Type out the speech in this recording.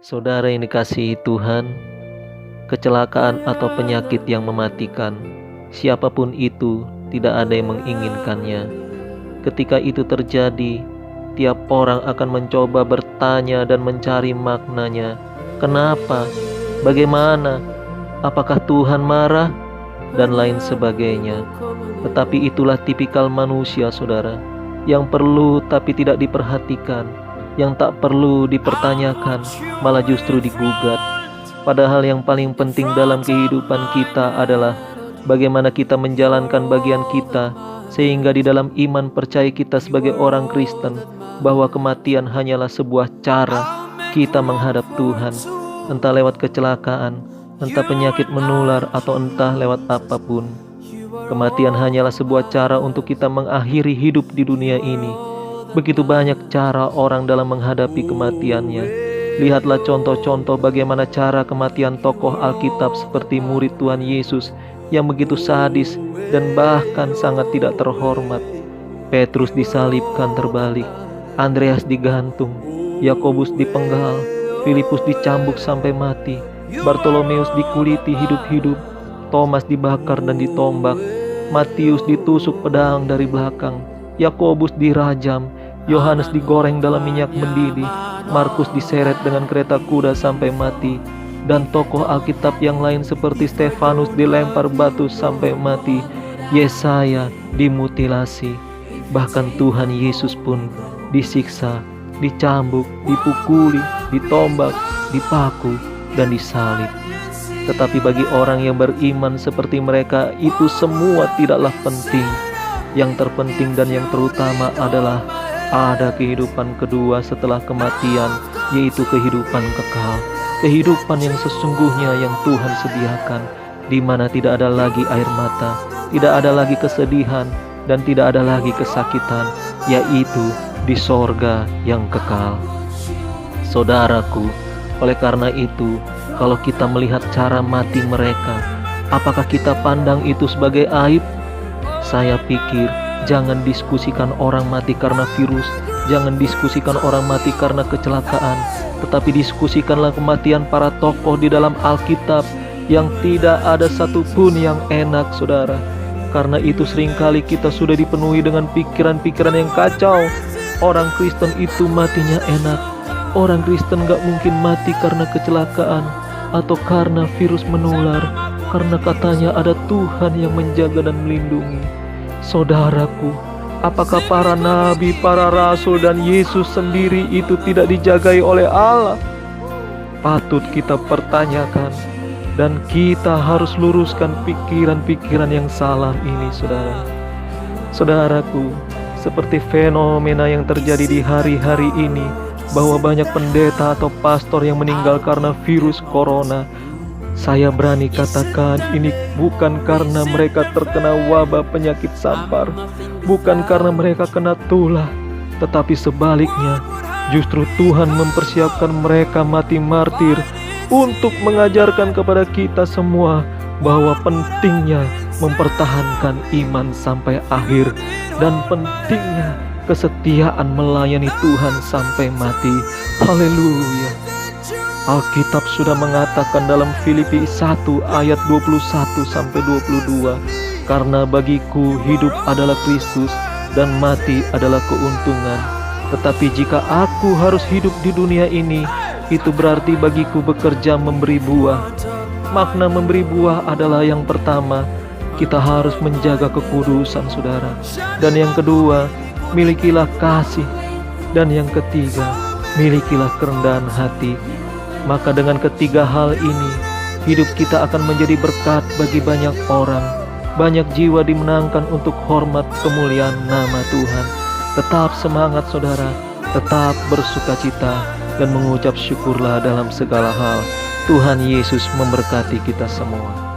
Saudara yang dikasihi Tuhan, kecelakaan atau penyakit yang mematikan, siapapun itu tidak ada yang menginginkannya. Ketika itu terjadi, tiap orang akan mencoba bertanya dan mencari maknanya. Kenapa? Bagaimana? Apakah Tuhan marah? Dan lain sebagainya. Tetapi itulah tipikal manusia, saudara, yang perlu tapi tidak diperhatikan, yang tak perlu dipertanyakan, malah justru digugat. Padahal yang paling penting dalam kehidupan kita adalah bagaimana kita menjalankan bagian kita, sehingga di dalam iman percaya kita sebagai orang Kristen bahwa kematian hanyalah sebuah cara kita menghadap Tuhan, entah lewat kecelakaan, entah penyakit menular, atau entah lewat apapun. Kematian hanyalah sebuah cara untuk kita mengakhiri hidup di dunia ini. Begitu banyak cara orang dalam menghadapi kematiannya. Lihatlah contoh-contoh bagaimana cara kematian tokoh Alkitab seperti murid Tuhan Yesus yang begitu sadis dan bahkan sangat tidak terhormat. Petrus disalibkan terbalik, Andreas digantung, Yakobus dipenggal, Filipus dicambuk sampai mati, Bartolomeus dikuliti hidup-hidup, Thomas dibakar dan ditombak, Matius ditusuk pedang dari belakang, Yakobus dirajam, Yohanes digoreng dalam minyak mendidih, Markus diseret dengan kereta kuda sampai mati, dan tokoh Alkitab yang lain seperti Stefanus dilempar batu sampai mati, Yesaya dimutilasi, bahkan Tuhan Yesus pun disiksa, dicambuk, dipukuli, ditombak, dipaku, dan disalib. Tetapi bagi orang yang beriman seperti mereka, itu semua tidaklah penting. Yang terpenting dan yang terutama adalah ada kehidupan kedua setelah kematian, yaitu kehidupan kekal, kehidupan yang sesungguhnya yang Tuhan sediakan, di mana tidak ada lagi air mata, tidak ada lagi kesedihan, dan tidak ada lagi kesakitan, yaitu di sorga yang kekal. Saudaraku, oleh karena itu, kalau kita melihat cara mati mereka, apakah kita pandang itu sebagai aib? Saya pikir jangan diskusikan orang mati karena virus, jangan diskusikan orang mati karena kecelakaan, tetapi diskusikanlah kematian para tokoh di dalam Alkitab yang tidak ada satupun yang enak, saudara. Karena itu seringkali kita sudah dipenuhi dengan pikiran-pikiran yang kacau. Orang Kristen itu matinya enak. Orang Kristen gak mungkin mati karena kecelakaan atau karena virus menular, karena katanya ada Tuhan yang menjaga dan melindungi. Saudaraku, apakah para nabi, para rasul, dan Yesus sendiri itu tidak dijagai oleh Allah? Patut kita pertanyakan, dan kita harus luruskan pikiran-pikiran yang salah ini, saudara. Saudaraku, seperti fenomena yang terjadi di hari-hari ini, bahwa banyak pendeta atau pastor yang meninggal karena virus corona. Saya berani katakan ini bukan karena mereka terkena wabah penyakit sampar, bukan karena mereka kena tulah, tetapi sebaliknya, justru Tuhan mempersiapkan mereka mati martir untuk mengajarkan kepada kita semua bahwa pentingnya mempertahankan iman sampai akhir, dan pentingnya kesetiaan melayani Tuhan sampai mati. Haleluya. Alkitab sudah mengatakan dalam Filipi 1 ayat 21-22, karena bagiku hidup adalah Kristus dan mati adalah keuntungan. Tetapi jika aku harus hidup di dunia ini, itu berarti bagiku bekerja memberi buah. Makna memberi buah adalah yang pertama, kita harus menjaga kekudusan, saudara. Dan yang kedua, milikilah kasih. Dan yang ketiga, milikilah kerendahan hati. Maka dengan ketiga hal ini, hidup kita akan menjadi berkat bagi banyak orang. Banyak jiwa dimenangkan untuk hormat kemuliaan nama Tuhan. Tetap semangat, saudara. Tetap bersukacita dan mengucap syukurlah dalam segala hal. Tuhan Yesus memberkati kita semua.